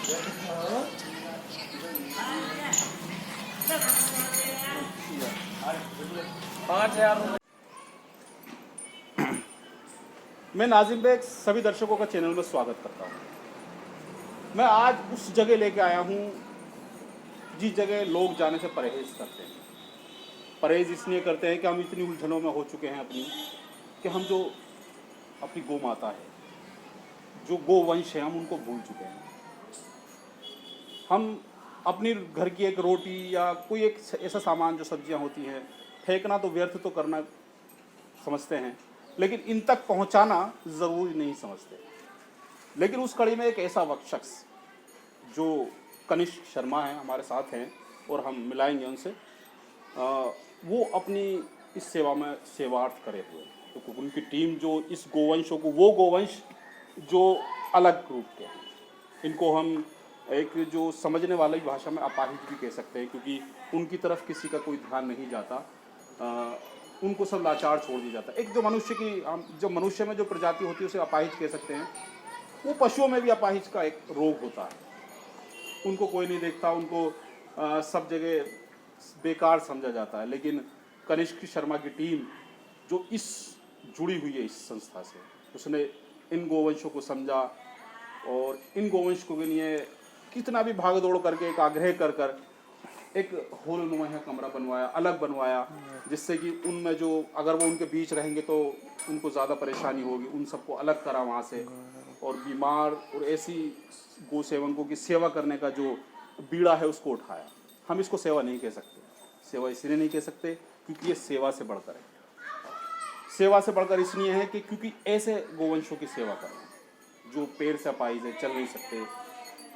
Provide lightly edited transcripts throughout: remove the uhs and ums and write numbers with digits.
मैं नाजिम बेग सभी दर्शकों का चैनल में स्वागत करता हूँ। मैं आज उस जगह लेके आया हूँ जिस जगह लोग जाने से परहेज करते हैं। परहेज इसलिए करते हैं कि हम इतनी उलझनों में हो चुके हैं अपनी, कि हम जो अपनी गौ माता है, जो गोवंश है, हम उनको भूल चुके हैं। हम अपनी घर की एक रोटी या कोई एक ऐसा सामान जो सब्जियां होती हैं, फेंकना तो व्यर्थ तो करना समझते हैं, लेकिन इन तक पहुंचाना ज़रूरी नहीं समझते। लेकिन उस कड़ी में एक ऐसा वक्त शख्स जो कनिष्क शर्मा हैं, हमारे साथ हैं और हम मिलाएंगे उनसे। वो अपनी इस सेवा में सेवार्थ करे हुए, तो उनकी टीम जो इस गोवंशों को, वो गोवंश जो अलग रूप के हैं, इनको हम एक जो समझने वाली भाषा में अपाहिज भी कह सकते हैं, क्योंकि उनकी तरफ किसी का कोई ध्यान नहीं जाता। उनको सब लाचार छोड़ दिया जाता है। एक जो मनुष्य की, हम जो मनुष्य में जो प्रजाति होती है उसे अपाहिज कह सकते हैं। वो पशुओं में भी अपाहिज का एक रोग होता है। उनको कोई नहीं देखता, उनको सब जगह बेकार समझा जाता है। लेकिन कनिष्क शर्मा की टीम जो इस जुड़ी हुई है इस संस्था से, उसने इन गोवंशों को समझा और इन गोवंश को के लिए कितना भी भाग दौड़ करके एक आग्रह कर कर एक होल नुमा कमरा बनवाया, अलग बनवाया, जिससे कि उनमें जो अगर वो उनके बीच रहेंगे तो उनको ज़्यादा परेशानी होगी। उन सबको अलग करा वहाँ से, और बीमार और ऐसी गो सेवकों की सेवा करने का जो बीड़ा है उसको उठाया। हम इसको सेवा नहीं कह सकते। सेवा इसलिए नहीं कह सकते क्योंकि ये सेवा से बढ़कर है। सेवा से बढ़कर इसलिए है कि क्योंकि ऐसे गोवंशों की सेवा करना जो पैर से अपाहिज है, चल नहीं सकते,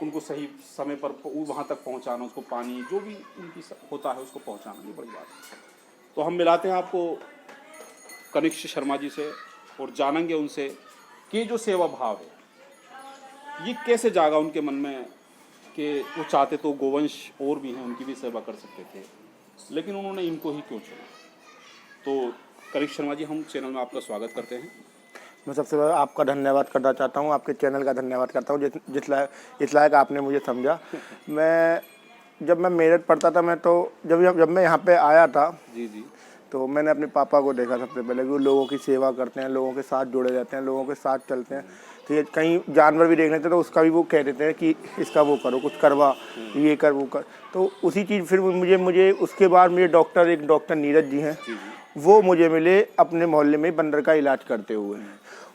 उनको सही समय पर वहाँ तक पहुँचाना, उसको पानी जो भी उनकी होता है उसको पहुँचाना, ये बड़ी बात है। तो हम मिलाते हैं आपको कनिष्क शर्मा जी से और जानेंगे उनसे कि जो सेवा भाव है ये कैसे जागा उनके मन में, कि वो चाहते तो गोवंश और भी हैं, उनकी भी सेवा कर सकते थे, लेकिन उन्होंने इनको ही क्यों चुना। तो कनिष्क शर्मा जी, हम चैनल में आपका स्वागत करते हैं। मैं सबसे पहले आपका धन्यवाद करना चाहता हूँ, आपके चैनल का धन्यवाद करता हूँ इस लायक आपने मुझे समझा। जब मैं मेरठ पढ़ता था, मैं तो जब मैं यहाँ पे आया था जी जी, तो मैंने अपने पापा को देखा सबसे पहले कि वो लोगों की सेवा करते हैं, लोगों के साथ जुड़े रहते हैं, लोगों के साथ चलते हैं। तो ये कहीं जानवर भी देख लेते तो उसका भी वो कह देते हैं कि इसका वो करो, कुछ करवा, ये कर वो कर। तो उसी चीज़ फिर मुझे उसके बाद मुझे एक डॉक्टर नीरज जी हैं, वो मुझे मिले अपने मोहल्ले में बंदर का इलाज करते हुए।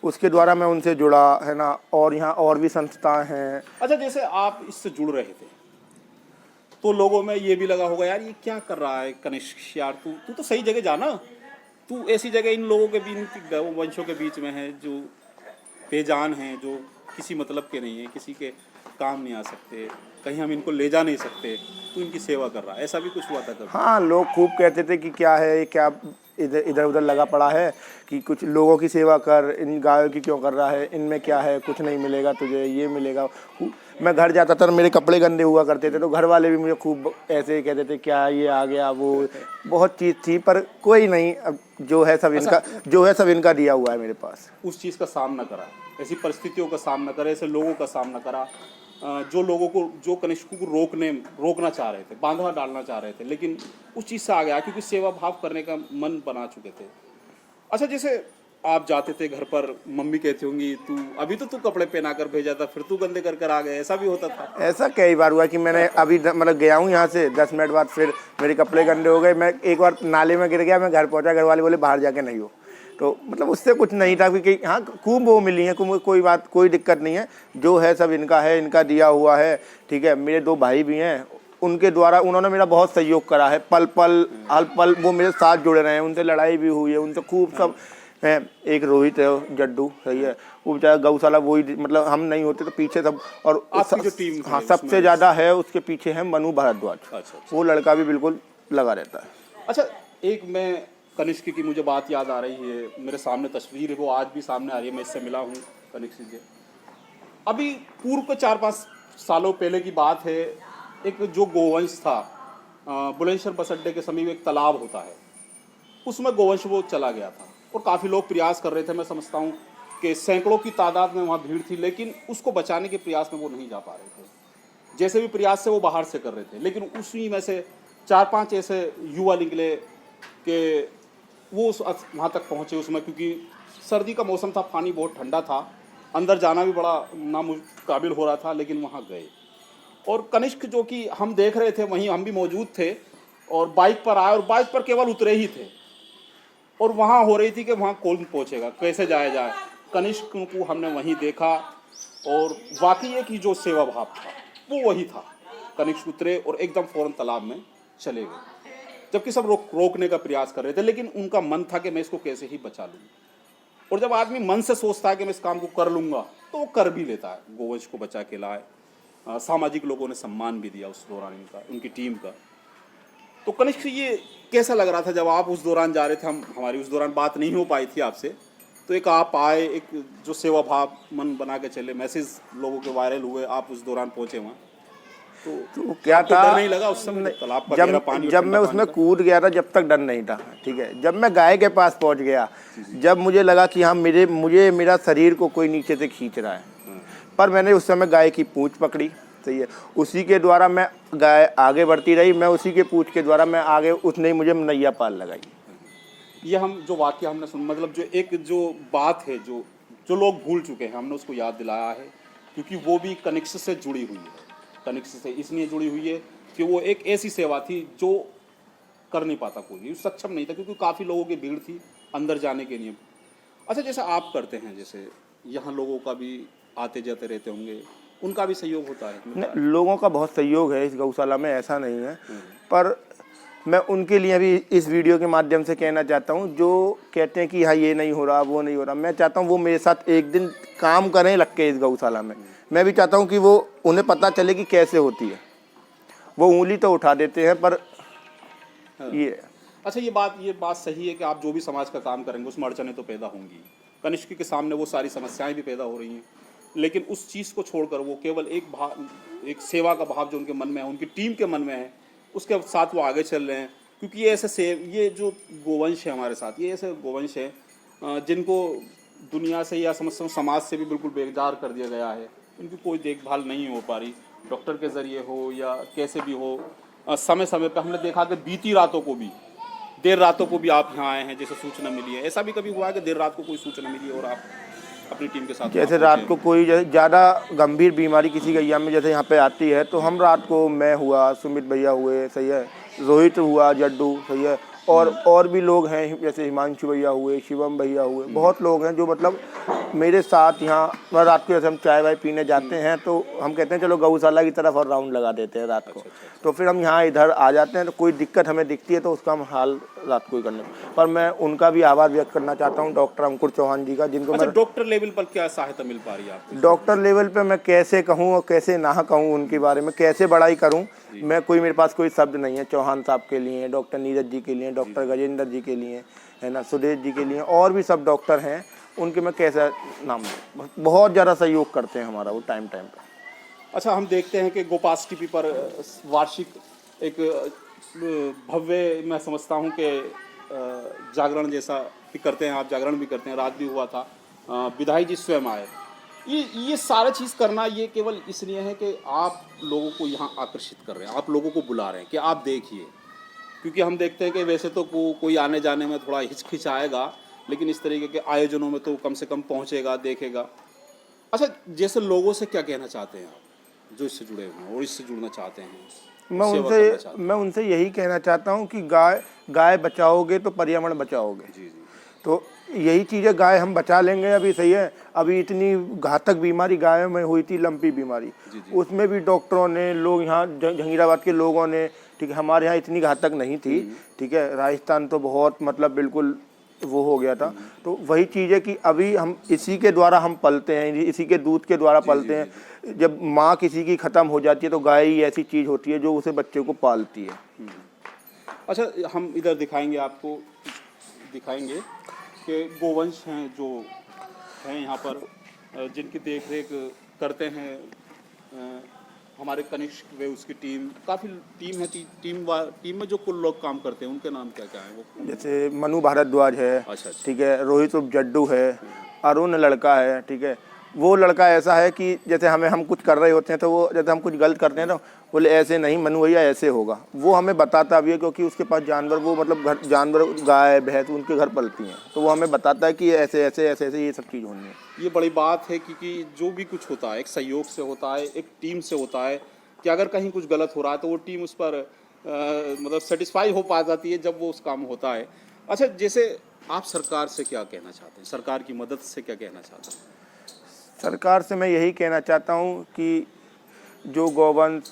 उसके द्वारा मैं उनसे जुड़ा है ना, और यहाँ और भी संस्थाएं हैं। अच्छा, जैसे आप इससे जुड़ रहे थे तो लोगों में ये भी लगा होगा, यार ये क्या कर रहा है कनिष्क, यार तू तो सही जगह जाना, तू ऐसी जगह इन लोगों के बीच, वंशों के बीच में है जो बेजान हैं, जो किसी मतलब के नहीं है, किसी के काम नहीं आ सकते, कहीं हम इनको ले जा नहीं सकते, तू इनकी सेवा कर रहा है। ऐसा भी कुछ हुआ था कभी? हाँ, लोग खूब कहते थे कि क्या है, क्या इधर उधर लगा पड़ा है, कि कुछ लोगों की सेवा कर, इन गायों की क्यों कर रहा है, इनमें क्या है, कुछ नहीं मिलेगा तुझे, ये मिलेगा। मैं घर जाता था, मेरे कपड़े गंदे हुआ करते थे, तो घर वाले भी मुझे खूब ऐसे ही कहते थे, क्या ये आ गया, वो बहुत चीज़ थी, पर कोई नहीं। अब जो है सब इनका दिया हुआ है मेरे पास। उस चीज़ का सामना करा, ऐसी परिस्थितियों का सामना करा, ऐसे लोगों का सामना करा जो लोगों को, जो कनिष्क को रोकना चाह रहे थे, बांधा डालना चाह रहे थे, लेकिन उस चीज़ से आ गया क्योंकि सेवा भाव करने का मन बना चुके थे। अच्छा, जैसे आप जाते थे घर पर, मम्मी कहती होंगी तू कपड़े पहना कर भेजा था, फिर तू गंदे कर आ गया, ऐसा भी होता था? ऐसा कई बार हुआ कि मैंने अभी मतलब गया हूँ यहाँ से 10 मिनट बाद, फिर मेरे कपड़े गंदे हो गए, मैं एक बार नाले में गिर गया, मैं घर पहुँचा, घर वाले बोले बाहर जाके नहीं हो। तो मतलब उससे कुछ नहीं था, क्योंकि हाँ खूब वो मिली है, कोई दिक्कत नहीं है, जो है सब इनका है, इनका दिया हुआ है, ठीक है। मेरे 2 भाई भी हैं, उनके द्वारा उन्होंने मेरा बहुत सहयोग करा है, पल पल वो मेरे साथ जुड़े रहे हैं, उनसे लड़ाई भी हुई है, उनसे खूब सब है। एक रोहित है, जड्डू, सही है, वो बेचारा गौशाला, वही मतलब हम नहीं होते तो पीछे सब, और आपकी जो टीम हाँ सबसे ज़्यादा है उसके पीछे है मनु भारद्वाज। अच्छा। वो लड़का भी बिल्कुल लगा रहता है। अच्छा, एक मैं कनिष्क की मुझे बात याद आ रही है, मेरे सामने तस्वीर है, वो आज भी सामने आ रही है, मैं इससे मिला हूँ कनिष्क से। अभी पूर्व के 4-5 सालों पहले की बात है, एक जो गोवंश था, बुलंदशहर बस अड्डे के समीप एक तालाब होता है, उसमें गोवंश वो चला गया था और काफ़ी लोग प्रयास कर रहे थे। मैं समझता हूँ कि सैकड़ों की तादाद में वहाँ भीड़ थी, लेकिन उसको बचाने के प्रयास में वो नहीं जा पा रहे थे। जैसे भी प्रयास से वो बाहर से कर रहे थे, लेकिन उसी में से 4-5 ऐसे युवा निकले कि वो वहाँ तक पहुँचे उसमें, क्योंकि सर्दी का मौसम था, पानी बहुत ठंडा था, अंदर जाना भी बड़ा नामुकाबिल हो रहा था, लेकिन वहाँ गए। और कनिष्क जो कि हम देख रहे थे, वहीं हम भी मौजूद थे, और बाइक पर आए और बाइक पर केवल उतरे ही थे, और वहाँ हो रही थी कि वहाँ कौन पहुँचेगा, कैसे जाया जाए। कनिष्क को हमने वहीं देखा, और वाकई एक ही जो सेवा भाव था वो वही था। कनिष्क उतरे और एकदम फौरन तालाब में चले गए, जबकि सब रोकने का प्रयास कर रहे थे, लेकिन उनका मन था कि मैं इसको कैसे ही बचा लूँ। और जब आदमी मन से सोचता है कि मैं इस काम को कर लूँगा, तो वो कर भी लेता है। गोवंश को बचा के लाए। सामाजिक लोगों ने सम्मान भी दिया उस दौरान इनका, उनकी टीम का। तो कनिष्क, ये कैसा लग रहा था जब आप उस दौरान जा रहे थे? हमारी उस दौरान बात नहीं हो पाई थी आपसे, तो एक आप आए, एक जो सेवा भाव मन बना के चले, मैसेज लोगों के वायरल हुए, आप उस दौरान पहुंचे वहाँ, तो क्या आपको था, डर नहीं लगा उस समय? तालाब का गहरा पानी और जब ठंडा मैं पानी उसमें का? कूद गया था जब तक डर नहीं था, ठीक है। जब मैं गाय के पास पहुंच गया, जब मुझे लगा कि हाँ मुझे मेरा शरीर को कोई नीचे से खींच रहा है, पर मैंने उस समय गाय की पूंछ पकड़ी, सही है, उसी के द्वारा मैं गाय आगे बढ़ती रही, मैं उसी के पूंछ के द्वारा मैं आगे, उसने मुझे नैया पाल लगाई। ये हम जो वाक्य हमने सुन, मतलब जो एक जो बात है जो जो लोग भूल चुके हैं, हमने उसको याद दिलाया है, क्योंकि वो भी कनिष्क से जुड़ी हुई है। कनिष्क से इसलिए जुड़ी हुई है कि वो एक ऐसी सेवा थी जो कर नहीं पाता कोई भी, सक्षम नहीं था, क्योंकि काफ़ी लोगों की भीड़ थी अंदर जाने के लिए। अच्छा, जैसे आप करते हैं, जैसे यहाँ लोगों का भी आते जाते रहते होंगे, उनका भी सहयोग होता है? नहीं, लोगों का बहुत सहयोग है इस गौशाला में, ऐसा नहीं है, पर मैं उनके लिए भी इस वीडियो के माध्यम से कहना चाहता हूँ, जो कहते हैं कि हाँ ये नहीं हो रहा, वो नहीं हो रहा, मैं चाहता हूँ वो मेरे साथ एक दिन काम करें लग के इस गौशाला में। मैं भी चाहता हूँ कि वो उन्हें पता चले कि कैसे होती है। वो उंगली तो उठा देते हैं, पर ये अच्छा, ये बात सही है कि आप जो भी समाज का काम करेंगे उसमें अड़चनें तो पैदा होंगी। कनिष्क के सामने वो सारी समस्याएं भी पैदा हो रही हैं, लेकिन उस चीज़ को छोड़कर वो केवल एक सेवा का भाव जो उनके मन में है, उनकी टीम के मन में है, उसके साथ वो आगे चल रहे हैं। क्योंकि ये जो गोवंश है हमारे साथ, ये ऐसे गोवंश है जिनको दुनिया से या समाज से भी बिल्कुल बेजार कर दिया गया है। उनकी कोई देखभाल नहीं हो पा रही, डॉक्टर के ज़रिए हो या कैसे भी हो। समय समय पे हमने देखा कि बीती रातों को भी, देर रातों को भी आप यहाँ आए हैं, जैसे सूचना मिली है। ऐसा भी कभी हुआ है कि देर रात को कोई सूचना मिली और आप अपनी टीम के साथ? जैसे रात को कोई ज़्यादा गंभीर बीमारी किसी गैया में जैसे यहाँ पे आती है, तो हम रात को, मैं हुआ, सुमित भैया हुए, सही है, रोहित हुआ, जड्डू, सही है, और भी लोग हैं, जैसे हिमांशु भैया हुए, शिवम भैया हुए, बहुत लोग हैं जो मतलब मेरे साथ यहाँ रात को जैसे हम चाय वाय पीने जाते हैं, तो हम कहते हैं चलो गौशाला की तरफ और राउंड लगा देते हैं रात को। तो फिर हम यहाँ इधर आ जाते हैं, तो कोई दिक्कत हमें दिखती है तो उसका हम हाल रात को ही करने। पर मैं उनका भी आभार व्यक्त करना चाहता हूँ, डॉक्टर अंकुर चौहान जी का, जिनको अच्छा, डॉक्टर लेवल पर क्या सहायता मिल पा रही है आपको? डॉक्टर लेवल पे मैं कैसे कहूँ और कैसे ना कहूँ उनके बारे में, कैसे बड़ाई करूँ, मैं मेरे पास कोई शब्द नहीं है। चौहान साहब के लिए, डॉक्टर नीरज जी के लिए, डॉक्टर गजेंद्र जी के लिए, है ना, सुदेश जी के लिए, और भी सब डॉक्टर हैं, उनके मैं कैसा नाम दूँ, बहुत ज़्यादा सहयोग करते हैं हमारा वो टाइम पे। अच्छा, हम देखते हैं कि गोपास टीवी पर वार्षिक एक भव्य, मैं समझता हूँ कि जागरण जैसा भी करते हैं आप, जागरण भी करते हैं, रात भी हुआ था, विधायक जी स्वयं आए। ये सारा चीज़ करना ये केवल इसलिए है कि आप लोगों को यहाँ आकर्षित कर रहे हैं, आप लोगों को बुला रहे हैं कि आप देखिए। क्योंकि हम देखते हैं कि वैसे तो कोई आने जाने में थोड़ा हिचकिचाएगा, लेकिन इस तरीके के आयोजनों में तो कम से कम पहुँचेगा, देखेगा। अच्छा, जैसे लोगों से क्या कहना चाहते हैं आप जो इससे जुड़े हुए हैं और इससे जुड़ना चाहते हैं? मैं उनसे यही कहना चाहता हूँ कि गाय बचाओगे तो पर्यावरण बचाओगे। जी जी। तो यही चीज़ है, गाय हम बचा लेंगे। अभी सही है, अभी इतनी घातक बीमारी गाय में हुई थी, लंपी बीमारी, उसमें भी डॉक्टरों ने, लोग यहाँ जहांगीराबाद के लोगों ने, ठीक है, हमारे यहाँ इतनी घातक नहीं थी, ठीक है, राजस्थान तो बहुत मतलब बिल्कुल वो हो गया था। तो वही चीज़ है कि अभी हम इसी के द्वारा हम पलते हैं, इसी के दूध के द्वारा पलते हैं। जब माँ किसी की ख़त्म हो जाती है तो गाय ही ऐसी चीज़ होती है जो उसे बच्चे को पालती है। अच्छा, हम इधर दिखाएंगे आपको, दिखाएंगे कि गोवंश हैं जो हैं यहाँ पर, जिनकी देख रेख करते हैं हमारे कनिष्क वे, उसकी टीम, काफ़ी टीम है। टीम में जो कुल लोग काम करते हैं उनके नाम क्या क्या हैं? वो जैसे मनु भारद्वाज है, अच्छा। ठीक है, रोहित उप जड्डू है, अरुण लड़का है, ठीक है, वो लड़का ऐसा है कि जैसे हम कुछ कर रहे होते हैं तो वो जैसे हम कुछ गलत करते हैं तो बोले ऐसे नहीं मनु भैया ऐसे होगा, वो हमें बताता भी है क्योंकि उसके पास जानवर वो मतलब घर जानवर गाय भैंस उनके घर पलती हैं, तो वो हमें बताता है कि ऐसे ऐसे ऐसे ऐसे ये सब चीज़ होनी है। ये बड़ी बात है क्योंकि जो भी कुछ होता है एक सहयोग से होता है, एक टीम से होता है कि अगर कहीं कुछ गलत हो रहा है तो वो टीम उस पर मतलब सेटिस्फाई हो पा जाती है जब वो उस काम होता है। अच्छा, जैसे आप सरकार से क्या कहना चाहते हैं, सरकार की मदद से क्या कहना चाहते हैं? सरकार से मैं यही कहना चाहता हूँ कि जो गौवंश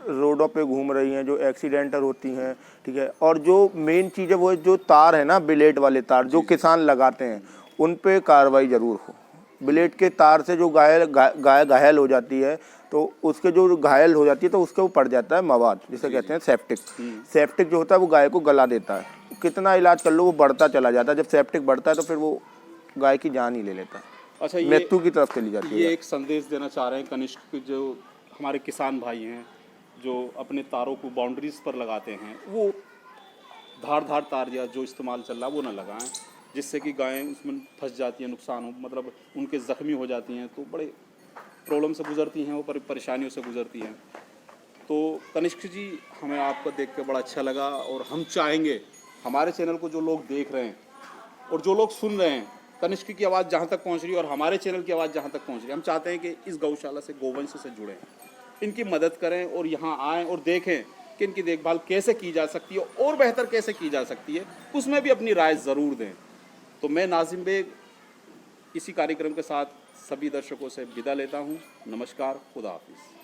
रोडों पे घूम रही हैं, जो एक्सीडेंटल होती हैं, ठीक है, और जो मेन चीज़ है वो है जो तार है ना, ब्लेड वाले तार जो किसान लगाते हैं उन पे कार्रवाई ज़रूर हो। ब्लेड के तार से जो गाय घायल हो जाती है तो उसके जो घायल हो जाती है तो उसके ऊपर पड़ जाता है मवाद जिसे कहते हैं सेप्टिक। सेप्टिक जो होता है वो गाय को गला देता है, कितना इलाज कर लो वो बढ़ता चला जाता है, जब सेप्टिक बढ़ता है तो फिर वो गाय की जान ही ले लेता है, अच्छा, मृत्यु की तरफ चली जाती है। ये एक संदेश देना चाह रहे हैं कनिष्क जो हमारे किसान भाई हैं जो अपने तारों को बाउंड्रीज पर लगाते हैं, वो धार तार या जो इस्तेमाल चल रहा है वो ना लगाएं, जिससे कि गायें उसमें फंस जाती हैं, नुकसान हो मतलब उनके ज़ख्मी हो जाती हैं तो बड़े प्रॉब्लम से गुजरती हैं, वो परेशानियों से गुजरती हैं। तो कनिष्क जी, हमें आपको देख के बड़ा अच्छा लगा और हम चाहेंगे हमारे चैनल को जो लोग देख रहे हैं और जो लोग सुन रहे हैं, कनिष्क की आवाज़ जहाँ तक पहुँच रही है और हमारे चैनल की आवाज़ जहाँ तक पहुँच रही है, हम चाहते हैं कि इस गौशाला से गोवंश से जुड़ें, इनकी मदद करें और यहाँ आएँ और देखें कि इनकी देखभाल कैसे की जा सकती है और बेहतर कैसे की जा सकती है, उसमें भी अपनी राय ज़रूर दें। तो मैं नाजिम बेग इसी कार्यक्रम के साथ सभी दर्शकों से विदा लेता हूँ। नमस्कार, खुदा हाफिज़।